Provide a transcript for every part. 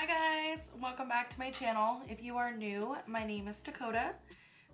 Hi guys, welcome back to my channel. If you are new, my name is Dakota.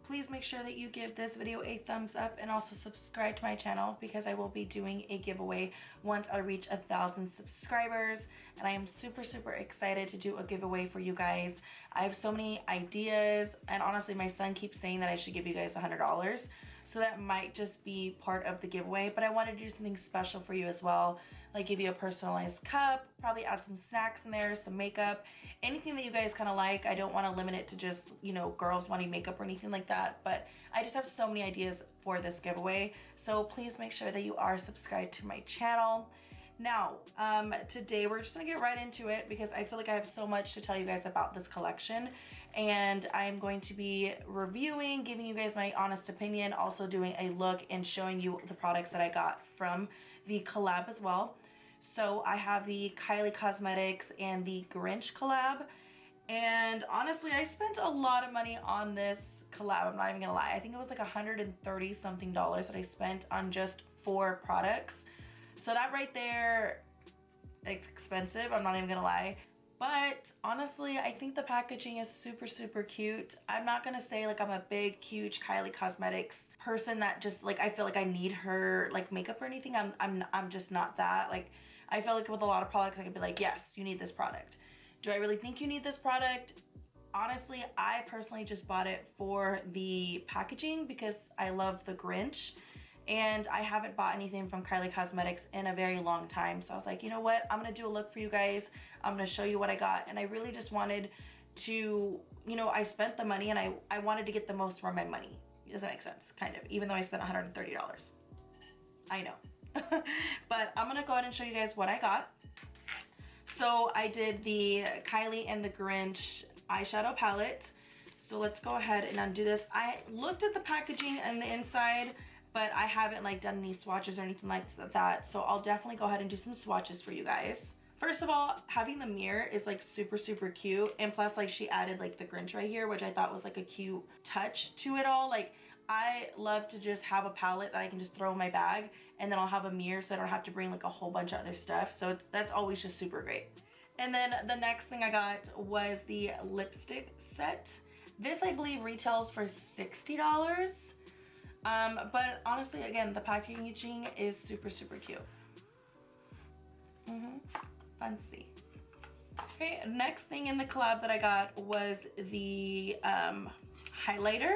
Please make sure that you give this video a thumbs up and also subscribe to my channel because I will be doing a giveaway once I reach 1,000 subscribers, and I am super excited to do a giveaway for you guys. I have so many ideas, and honestly my son keeps saying that I should give you guys $100, so that might just be part of the giveaway, but I wanted to do something special for you as well, like give you a personalized cup, probably add some snacks in there, some makeup, anything that you guys kind of like. I don't want to limit it to just, you know, girls wanting makeup or anything like that, but I just have so many ideas for this giveaway, so please make sure that you are subscribed to my channel. Now, today we're just gonna get right into it because I feel like I have so much to tell you guys about this collection, and I'm going to be reviewing, giving you guys my honest opinion, also doing a look and showing you the products that I got from the collab as well. So I have the Kylie Cosmetics and the Grinch collab, and honestly I spent a lot of money on this collab. I'm not even gonna lie, I think it was like $130 something that I spent on just 4 products. So that right there, it's expensive, I'm not even gonna lie. But honestly, I think the packaging is super cute. I'm not gonna say like I'm a big, huge Kylie Cosmetics person that just like, I feel like I need her like makeup or anything. I'm just not that. Like, I feel like with a lot of products, I could be like, yes, you need this product. Do I really think you need this product? Honestly, I personally just bought it for the packaging because I love the Grinch. And I haven't bought anything from Kylie Cosmetics in a very long time. So I was like, you know what? I'm gonna do a look for you guys. I'm gonna show you what I got. And I really just wanted to, you know, I spent the money and I wanted to get the most for my money. Does that make sense? Kind of, even though I spent $130. I know. But I'm gonna go ahead and show you guys what I got. So I did the Kylie and the Grinch eyeshadow palette. So let's go ahead and undo this. I looked at the packaging and the inside, but I haven't like done any swatches or anything like that, so I'll definitely go ahead and do some swatches for you guys. First of all, having the mirror is like super cute, and plus like she added like the Grinch right here, which I thought was like a cute touch to it all. Like, I love to just have a palette that I can just throw in my bag, and then I'll have a mirror so I don't have to bring like a whole bunch of other stuff, so that's always just super great. And then the next thing I got was the lipstick set. This I believe retails for $60. But honestly, again, the packaging is super cute. Fancy. Okay, next thing in the collab that I got was the highlighter.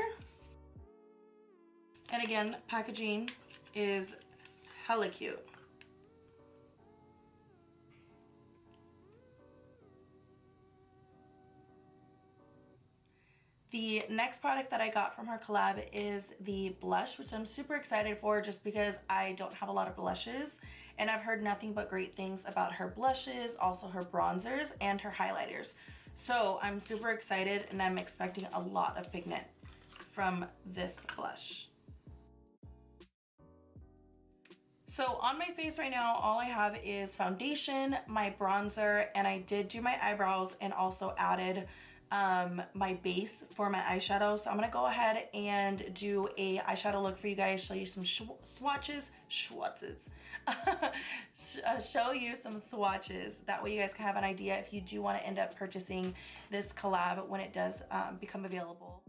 And again, packaging is hella cute. The next product that I got from her collab is the blush, which I'm super excited for just because I don't have a lot of blushes, and I've heard nothing but great things about her blushes, also her bronzers and her highlighters. So I'm super excited, and I'm expecting a lot of pigment from this blush. So on my face right now, all I have is foundation, my bronzer, and I did do my eyebrows and also added my base for my eyeshadow. So I'm gonna go ahead and do a eyeshadow look for you guys, show you some swatches, show you some swatches. That way you guys can have an idea if you do want to end up purchasing this collab when it does become available.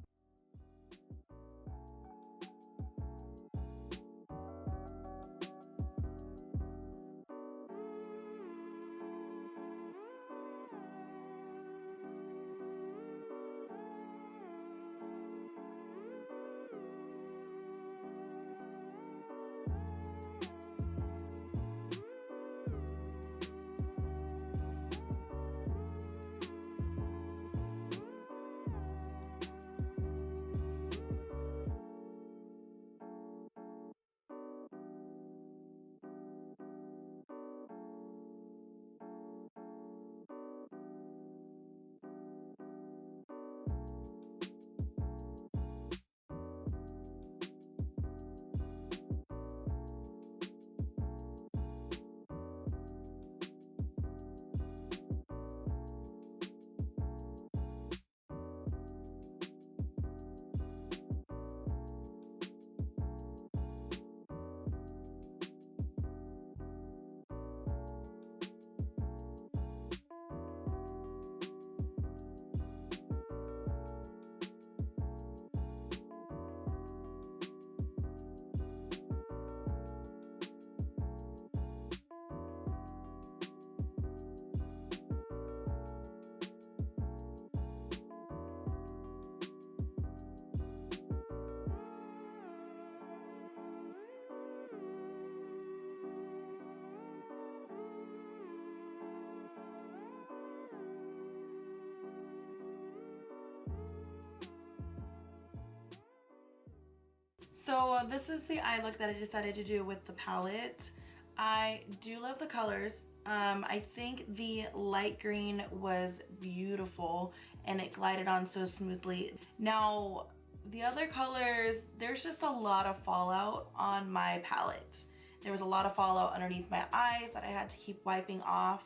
So this is the eye look that I decided to do with the palette. I do love the colors. I think the light green was beautiful and it glided on so smoothly. Now, the other colors, there's just a lot of fallout on my palette. There was a lot of fallout underneath my eyes that I had to keep wiping off.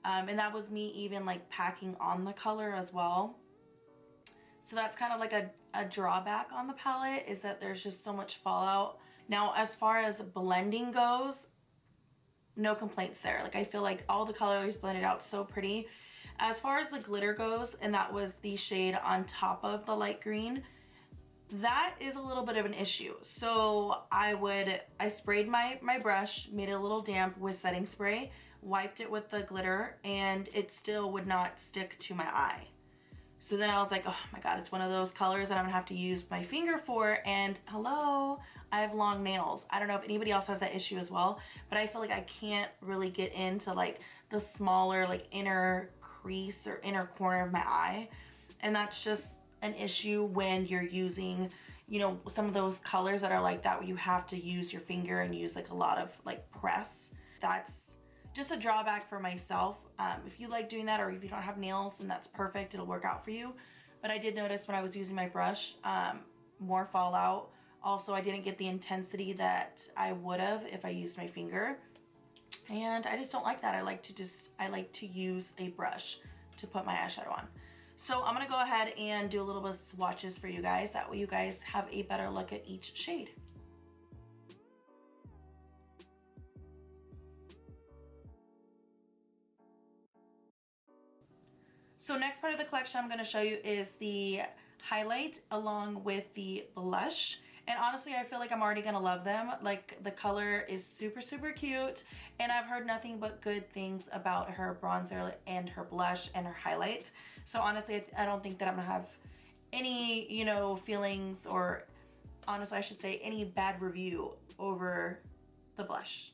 And that was me even like packing on the color as well. So that's kind of like a drawback on the palette, is that there's just so much fallout. Now, as far as blending goes, no complaints there. Like, I feel like all the colors blended out so pretty. As far as the glitter goes, and that was the shade on top of the light green, that is a little bit of an issue. So I sprayed my brush, made it a little damp with setting spray, wiped it with the glitter, and it still would not stick to my eye. So then I was like, oh my God, it's one of those colors that I'm gonna have to use my finger for, and hello, I have long nails. I don't know if anybody else has that issue as well, but I feel like I can't really get into like the smaller like inner crease or inner corner of my eye. And that's just an issue when you're using, you know, some of those colors that are like that, where you have to use your finger and use like a lot of like press. That's just a drawback for myself. If you like doing that, or if you don't have nails, then that's perfect, it'll work out for you. But I did notice when I was using my brush, more fallout. Also, I didn't get the intensity that I would have if I used my finger. And I just don't like that. I like to use a brush to put my eyeshadow on. So I'm gonna go ahead and do a little bit of swatches for you guys. That way you guys have a better look at each shade. So next part of the collection I'm going to show you is the highlight along with the blush. And honestly, I feel like I'm already going to love them. Like, the color is super, super cute. And I've heard nothing but good things about her bronzer and her blush and her highlight. So honestly, I don't think that I'm going to have any, you know, feelings, or honestly, I should say any bad review over the blush.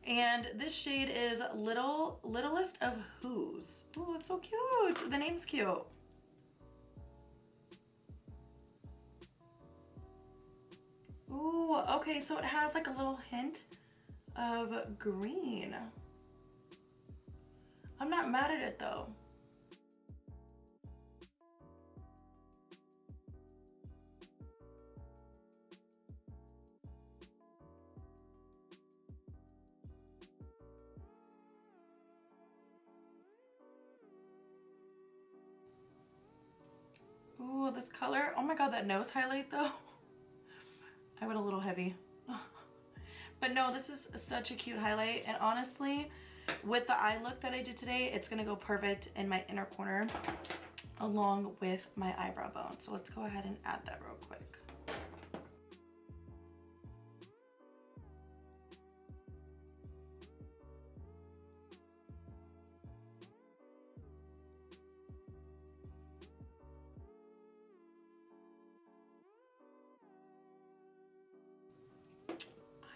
And this shade is Littlest of Who's. Oh, it's so cute. The name's cute. Ooh, okay, so it has like a little hint of green. I'm not mad at it though. Ooh, this color. Oh my God, that nose highlight though. I went a little heavy. But no, this is such a cute highlight. And honestly, with the eye look that I did today, it's gonna go perfect in my inner corner along with my eyebrow bone. So let's go ahead and add that real quick.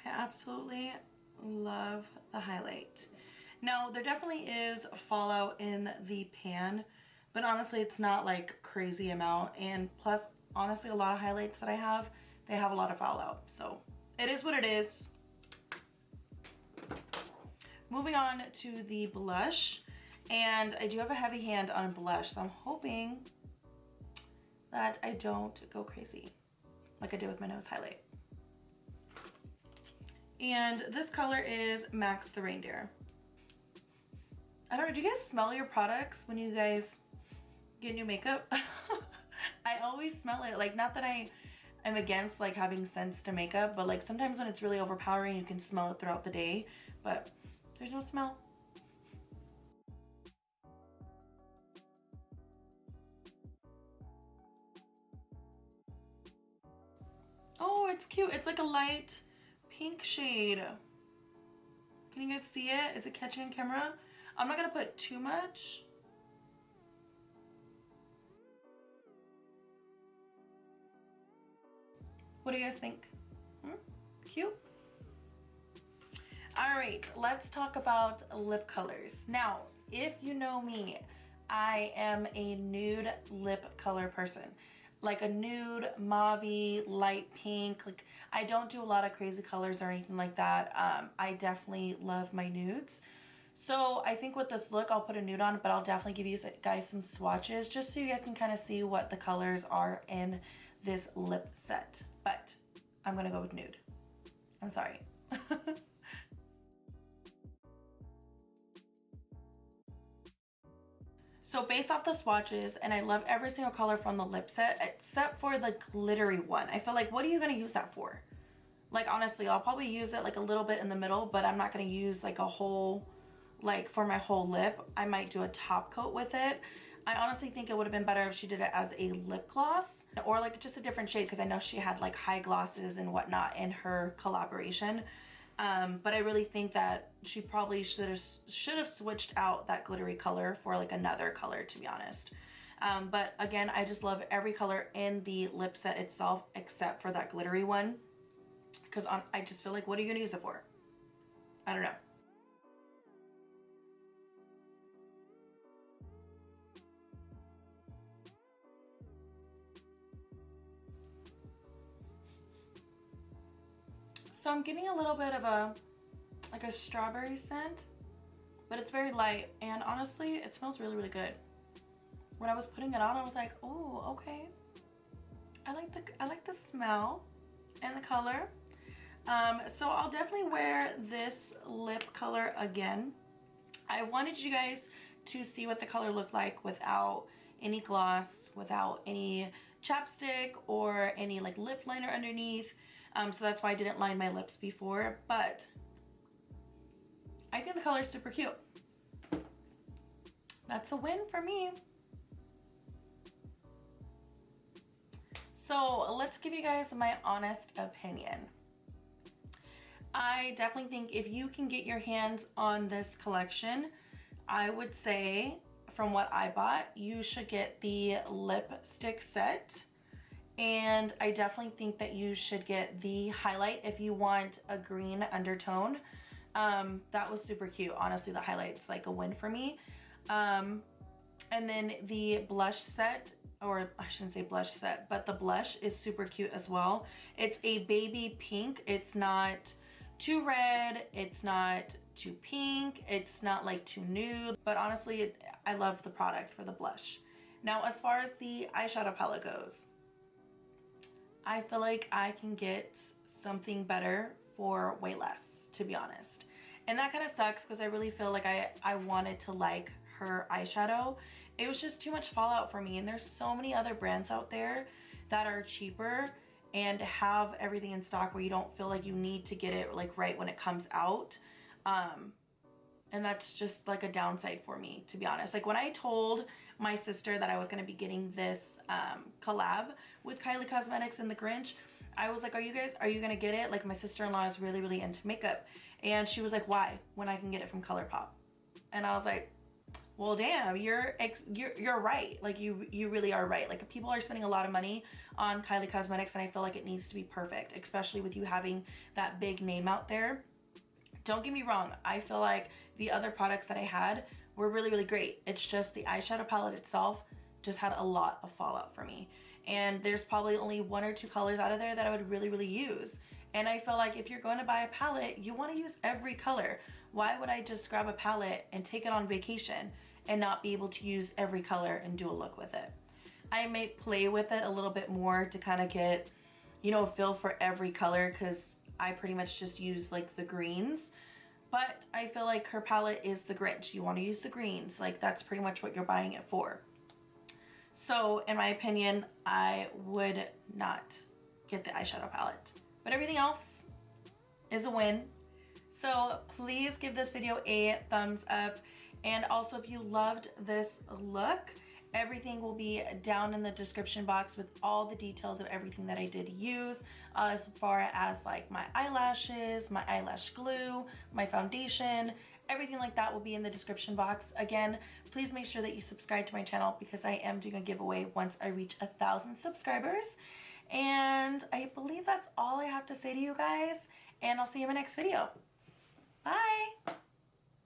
I absolutely love the highlight. Now, there definitely is fallout in the pan, but honestly, it's not like crazy amount. And plus, honestly, a lot of highlights that I have, they have a lot of fallout. So it is what it is. Moving on to the blush. And I do have a heavy hand on blush, so I'm hoping that I don't go crazy like I did with my nose highlight. And this color is Max the Reindeer. I don't know, do you guys smell your products when you guys get new makeup? I always smell it. Like, not that I'm against like having scents to makeup, but like sometimes when it's really overpowering, you can smell it throughout the day, but there's no smell. Oh, it's cute. It's like a light pink shade. Can you guys see it? Is it catching on camera? I'm not gonna put too much. What do you guys think? Cute? All right, let's talk about lip colors. Now, if you know me, I am a nude lip color person. like a nude, mauve, light pink. Like, I don't do a lot of crazy colors or anything like that. I definitely love my nudes. So I think with this look, I'll put a nude on, but I'll definitely give you guys some swatches just so you guys can kind of see what the colors are in this lip set. But I'm gonna go with nude. I'm sorry. So based off the swatches, and I love every single color from the lip set except for the glittery one. I feel like, what are you gonna use that for? Like, honestly, I'll probably use it like a little bit in the middle, but I'm not gonna use like a whole, like for my whole lip. I might do a top coat with it. I honestly think it would have been better if she did it as a lip gloss or like just a different shade, because I know she had like high glosses and whatnot in her collaboration. But I really think that she probably should have switched out that glittery color for like another color, to be honest. But again, I just love every color in the lip set itself except for that glittery one, because I just feel like, what are you gonna use it for? I don't know. So I'm getting a little bit of a like a strawberry scent, but it's very light, and honestly it smells really, really good. When I was putting it on, I was like, oh, okay, I like the smell and the color. So I'll definitely wear this lip color again. I wanted you guys to see what the color looked like without any gloss, without any chapstick or any like lip liner underneath. So that's why I didn't line my lips before, but I think the color is super cute. That's a win for me. So let's give you guys my honest opinion. I definitely think if you can get your hands on this collection, I would say from what I bought, you should get the lipstick set. And I definitely think that you should get the highlight if you want a green undertone. That was super cute. Honestly, the highlight's like a win for me. And then the blush set, or I shouldn't say blush set, but the blush is super cute as well. It's a baby pink. It's not too red. It's not too pink. It's not like too nude. But honestly, I love the product for the blush. Now, as far as the eyeshadow palette goes, I feel like I can get something better for way less, to be honest. And that kind of sucks because I really feel like I wanted to like her eyeshadow. It was just too much fallout for me, and there's so many other brands out there that are cheaper and have everything in stock where you don't feel like you need to get it like right when it comes out. And that's just like a downside for me, to be honest. Like when I told my sister that I was going to be getting this collab with Kylie Cosmetics and the Grinch, I was like, are you going to get it? Like, my sister-in-law is really, really into makeup. And she was like, why? When I can get it from ColourPop. And I was like, well, damn, you're right. Like, you really are right. Like, people are spending a lot of money on Kylie Cosmetics, and I feel like it needs to be perfect, especially with you having that big name out there. Don't get me wrong, I feel like the other products that I had were really, really great. It's just the eyeshadow palette itself just had a lot of fallout for me. And there's probably only 1 or 2 colors out of there that I would really, really use. And I feel like if you're going to buy a palette, you want to use every color. Why would I just grab a palette and take it on vacation and not be able to use every color and do a look with it? I may play with it a little bit more to kind of get, you know, a feel for every color, because I pretty much just use like the greens. But I feel like her palette is the Grinch. You want to use the greens. Like, that's pretty much what you're buying it for. So in my opinion, I would not get the eyeshadow palette. But everything else is a win. So please give this video a thumbs up. And also, if you loved this look, everything will be down in the description box with all the details of everything that I did use, as far as like my eyelashes, my eyelash glue, my foundation, everything like that will be in the description box. Again, please make sure that you subscribe to my channel, because I am doing a giveaway once I reach 1,000 subscribers. And I believe that's all I have to say to you guys, and I'll see you in my next video. Bye!